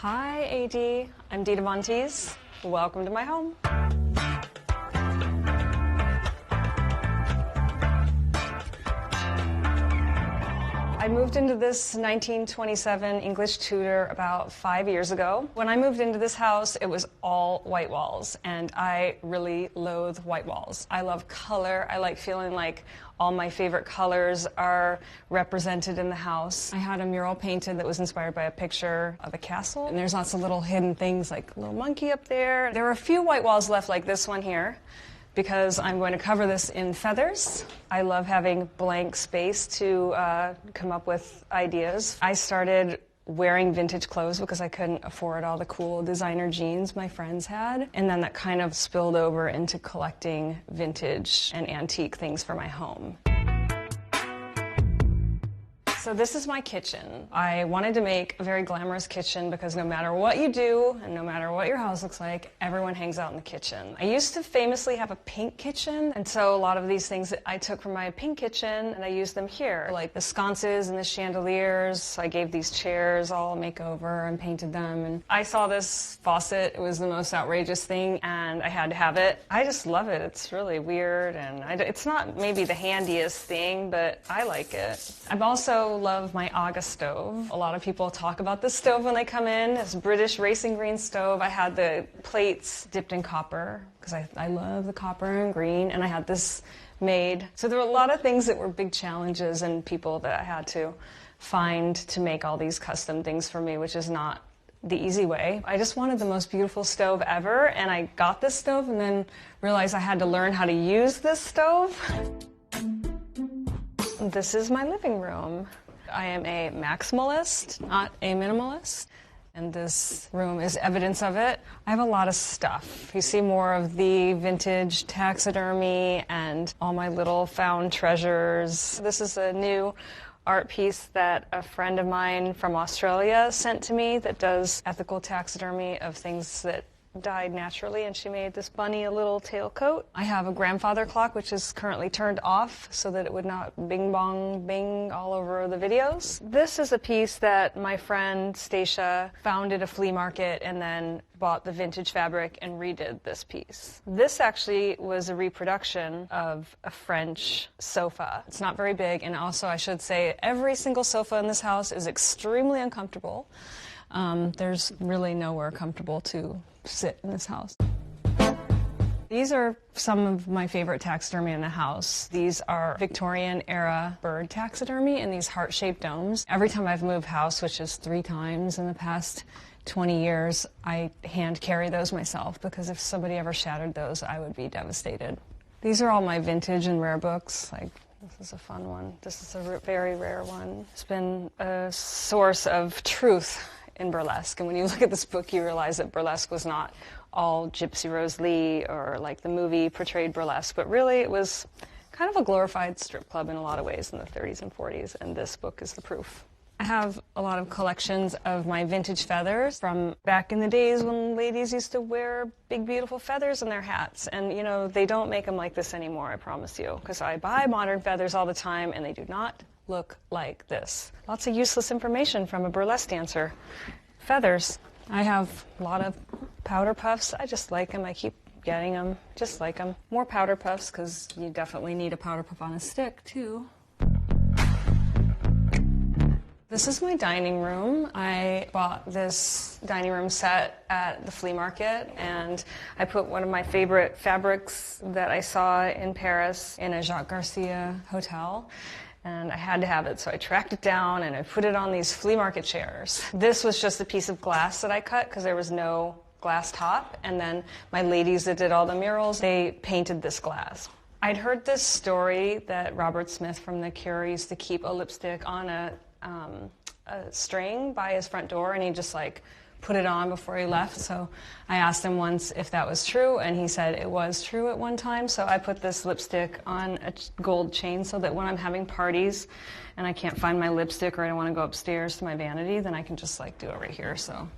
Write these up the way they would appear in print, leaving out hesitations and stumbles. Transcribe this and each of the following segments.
Hi, AD. I'm Dita Montes. Welcome to my home. I moved into this 1927 English Tudor about 5 years ago. When I moved into this house, it was all white walls, and I really loathe white walls. I love color. I like feeling like all my favorite colors are represented in the house. I had a mural painted that was inspired by a picture of a castle, and there's lots of little hidden things like a little monkey up there. There are a few white walls left like this one here, because I'm going to cover this in feathers. I love having blank space to come up with ideas. I started wearing vintage clothes because I couldn't afford all the cool designer jeans my friends had. And then that kind of spilled over into collecting vintage and antique things for my home. So this is my kitchen. I wanted to make a very glamorous kitchen because no matter what you do and no matter what your house looks like, everyone hangs out in the kitchen. I used to famously have a pink kitchen, and so a lot of these things that I took from my pink kitchen and I used them here, like the sconces and the chandeliers. I gave these chairs all a makeover and painted them. And I saw this faucet. It was the most outrageous thing, and I had to have it. I just love it. It's really weird, and it's not maybe the handiest thing, but I like it. I've also love my Aga stove. A lot of people talk about this stove when they come in. It's a British racing green stove. I had the plates dipped in copper because I love the copper and green, and I had this made. So there were a lot of things that were big challenges and people that I had to find to make all these custom things for me, which is not the easy way. I just wanted the most beautiful stove ever, and I got this stove and then realized I had to learn how to use this stove. This is my living room. I am a maximalist, not a minimalist, and this room is evidence of it. I have a lot of stuff. You see more of the vintage taxidermy and all my little found treasures. This is a new art piece that a friend of mine from Australia sent to me that does ethical taxidermy of things that died naturally, and she made this bunny a little tailcoat. I have a grandfather clock which is currently turned off so that it would not bing bong bing all over the videos. This is a piece that my friend Stacia found at a flea market and then bought the vintage fabric and redid this piece. This actually was a reproduction of a French sofa. It's not very big, and also I should say every single sofa in this house is extremely uncomfortable. There's really nowhere comfortable to sit in this house. These are some of my favorite taxidermy in the house. These are Victorian-era bird taxidermy in these heart-shaped domes. Every time I've moved house, which is 3 times in the past 20 years, I hand carry those myself because if somebody ever shattered those, I would be devastated. These are all my vintage and rare books. Like, this is a fun one. This is a very rare one. It's been a source of truth in burlesque, and when you look at this book, you realize that burlesque was not all Gypsy Rose Lee or like the movie portrayed burlesque, but really it was kind of a glorified strip club in a lot of ways in the 30s and 40s, and this book is the proof. I have a lot of collections of my vintage feathers from back in the days when ladies used to wear big, beautiful feathers in their hats. And, you know, they don't make them like this anymore, I promise you, because I buy modern feathers all the time, and they do not look like this. Lots of useless information from a burlesque dancer. Feathers. I have a lot of powder puffs. I just like them. I keep getting them. Just like them. More powder puffs, because you definitely need a powder puff on a stick, too. This is my dining room. I bought this dining room set at the flea market, and I put one of my favorite fabrics that I saw in Paris in a Jacques Garcia hotel, and I had to have it, so I tracked it down and I put it on these flea market chairs. This was just a piece of glass that I cut because there was no glass top, and then my ladies that did all the murals, they painted this glass. I'd heard this story that Robert Smith from The Cure used to keep a lipstick on a string by his front door, and he just like put it on before he left. So I asked him once if that was true, and he said it was true at one time. So I put this lipstick on a gold chain so that when I'm having parties and I can't find my lipstick or I don't want to go upstairs to my vanity, then I can just like do it right here. So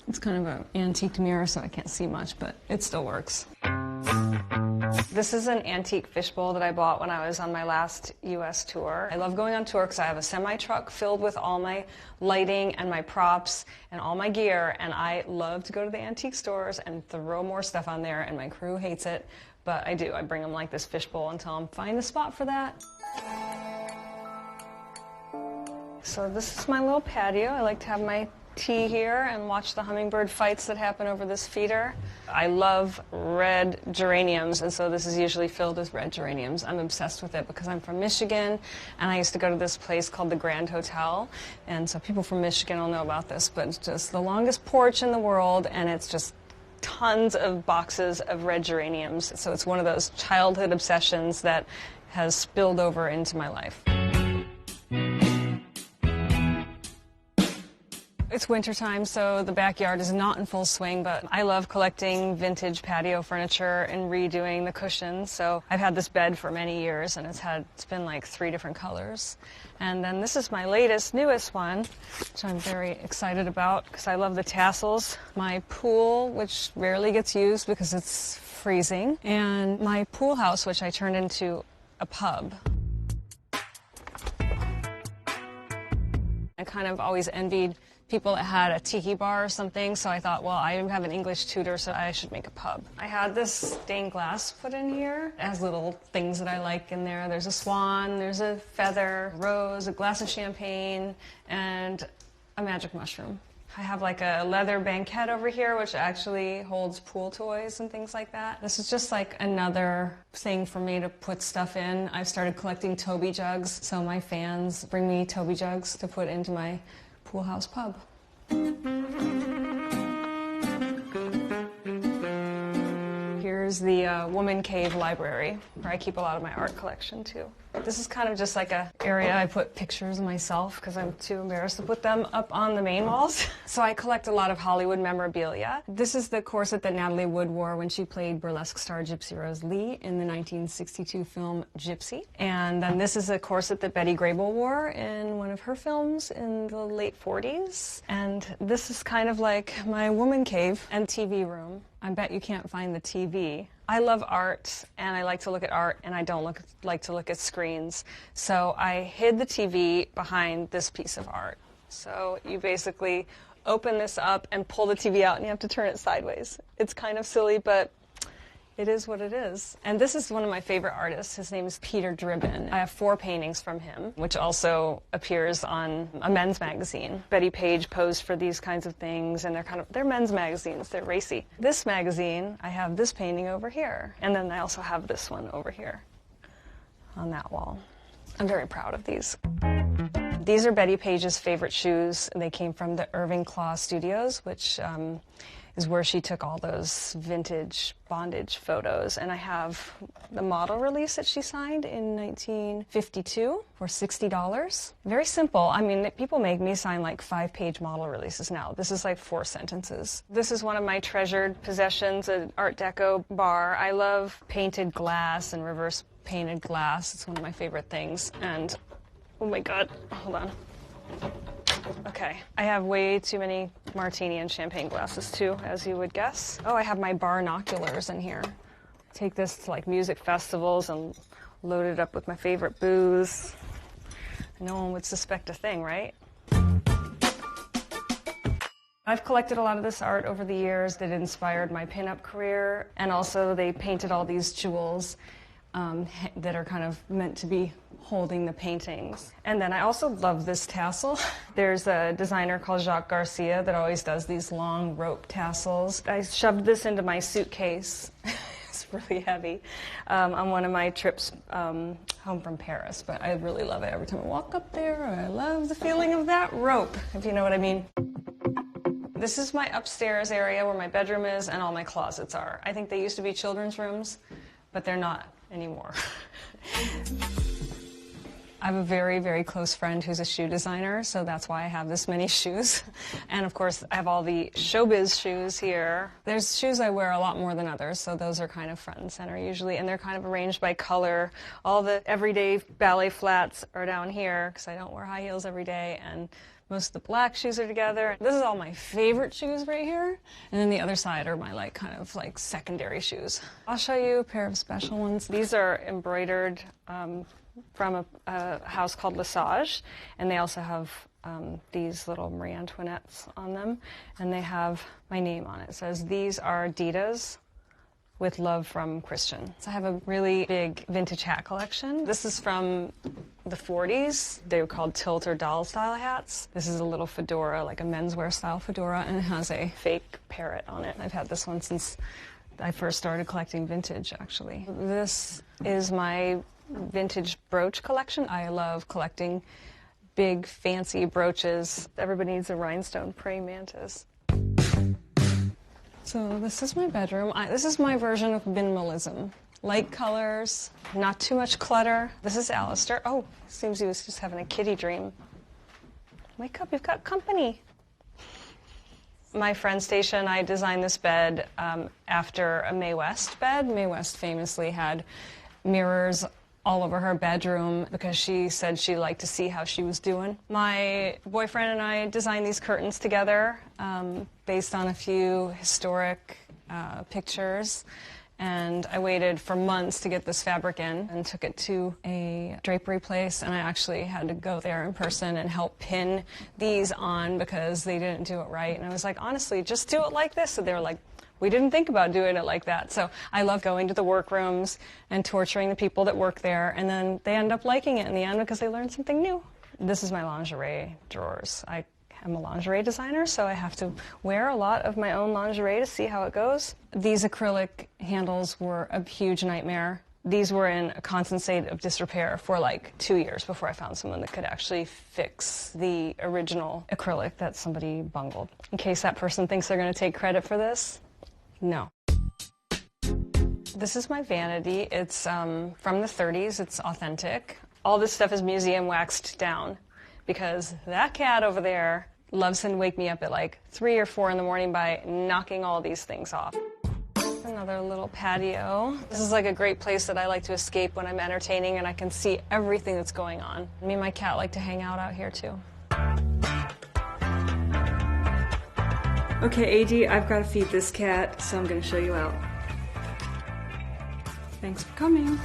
it's kind of an antique mirror, so I can't see much, but it still works. This is an antique fishbowl that I bought when I was on my last U.S. tour. I love going on tour because I have a semi-truck filled with all my lighting and my props and all my gear, and I love to go to the antique stores and throw more stuff on there, and my crew hates it, but I do. I bring them like this fishbowl until I find the spot for that. So this is my little patio. I like to have my tea here and watch the hummingbird fights that happen over this feeder. I love red geraniums, and so this is usually filled with red geraniums. I'm obsessed with it because I'm from Michigan, and I used to go to this place called the Grand Hotel, and so people from Michigan will know about this, but it's just the longest porch in the world, and it's just tons of boxes of red geraniums. So it's one of those childhood obsessions that has spilled over into my life. It's wintertime, so the backyard is not in full swing, but I love collecting vintage patio furniture and redoing the cushions. So I've had this bed for many years, and it's been like 3 different colors. And then this is my newest one, which I'm very excited about because I love the tassels. My pool, which rarely gets used because it's freezing, and my pool house, which I turned into a pub. I kind of always envied people that had a tiki bar or something, so I thought, well, I have an English tutor, so I should make a pub. I had this stained glass put in here. It has little things that I like in there. There's a swan, there's a feather, rose, a glass of champagne, and a magic mushroom. I have like a leather banquette over here, which actually holds pool toys and things like that. This is just like another thing for me to put stuff in. I've started collecting Toby jugs, so my fans bring me Toby jugs to put into my pool house pub. Here's the woman cave library, where I keep a lot of my art collection too. This is kind of just like an area I put pictures of myself because I'm too embarrassed to put them up on the main walls. So I collect a lot of Hollywood memorabilia. This is the corset that Natalie Wood wore when she played burlesque star Gypsy Rose Lee in the 1962 film Gypsy. And then this is a corset that Betty Grable wore in one of her films in the late 40s. And this is kind of like my woman cave and TV room. I bet you can't find the TV. I love art, and I like to look at art, and I don't like to look at screens. So I hid the TV behind this piece of art. So you basically open this up and pull the TV out, and you have to turn it sideways. It's kind of silly, but it is what it is. And this is one of my favorite artists. His name is Peter Dribbin. I have 4 paintings from him, which also appears on a men's magazine. Betty Page posed for these kinds of things, and they're men's magazines. They're racy. This magazine, I have this painting over here, and then I also have this one over here on that wall. I'm very proud of these. These are Betty Page's favorite shoes. They came from the Irving Klaw Studios, which is where she took all those vintage bondage photos. And I have the model release that she signed in 1952 for $60. Very simple. I mean, people make me sign like 5-page model releases now. This is like 4 sentences. This is one of my treasured possessions, an Art Deco bar. I love painted glass and reverse painted glass. It's one of my favorite things. And, oh my God, hold on. Okay, I have way too many martini and champagne glasses too, as you would guess. Oh, I have my barnoculars in here. Take this to like music festivals and load it up with my favorite booze. No one would suspect a thing, right? I've collected a lot of this art over the years that inspired my pinup career, and also they painted all these jewels that are kind of meant to be holding the paintings. And then I also love this tassel. There's a designer called Jacques Garcia that always does these long rope tassels. I shoved this into my suitcase. It's really heavy on one of my trips home from Paris, but I really love it every time I walk up there. I love the feeling of that rope, if you know what I mean. This is my upstairs area where my bedroom is and all my closets are. I think they used to be children's rooms, but they're not anymore. I have a very, very close friend who's a shoe designer, so that's why I have this many shoes. And of course, I have all the showbiz shoes here. There's shoes I wear a lot more than others, so those are kind of front and center usually, and they're kind of arranged by color. All the everyday ballet flats are down here, because I don't wear high heels every day, and Most of the black shoes are together. This is all my favorite shoes right here. And then the other side are my kind of secondary shoes. I'll show you a pair of special ones. These are embroidered from a house called Lesage, and they also have these little Marie Antoinettes on them, and they have my name on it. It says, "These are Adidas with love from Christian." So I have a really big vintage hat collection. This is from the 40s. They were called tilt or doll style hats. This is a little fedora, like a menswear style fedora, and it has a fake parrot on it. I've had this one since I first started collecting vintage, actually. This is my vintage brooch collection. I love collecting big, fancy brooches. Everybody needs a rhinestone praying mantis. So this is my bedroom. This is my version of minimalism. Light colors, not too much clutter. This is Alistair. Oh, seems he was just having a kitty dream. Wake up, you've got company. My friend Stacia and I designed this bed after a Mae West bed. Mae West famously had mirrors all over her bedroom because she said she liked to see how she was doing. My boyfriend and I designed these curtains together based on a few historic pictures. And I waited for months to get this fabric in and took it to a drapery place, and I actually had to go there in person and help pin these on because they didn't do it right. And I was like, honestly, just do it like this. And they were like, we didn't think about doing it like that. So I love going to the workrooms and torturing the people that work there, and then they end up liking it in the end because they learned something new. This is my lingerie drawers. I'm a lingerie designer, so I have to wear a lot of my own lingerie to see how it goes. These acrylic handles were a huge nightmare. These were in a constant state of disrepair for 2 years before I found someone that could actually fix the original acrylic that somebody bungled. In case that person thinks they're going to take credit for this, no. This is my vanity. It's from the 30s. It's authentic. All this stuff is museum waxed down because that cat over there loves to wake me up at 3 or 4 in the morning by knocking all these things off. Another little patio. This is a great place that I like to escape when I'm entertaining and I can see everything that's going on. Me and my cat like to hang out here too. Okay, AD, I've got to feed this cat, so I'm going to show you out. Thanks for coming.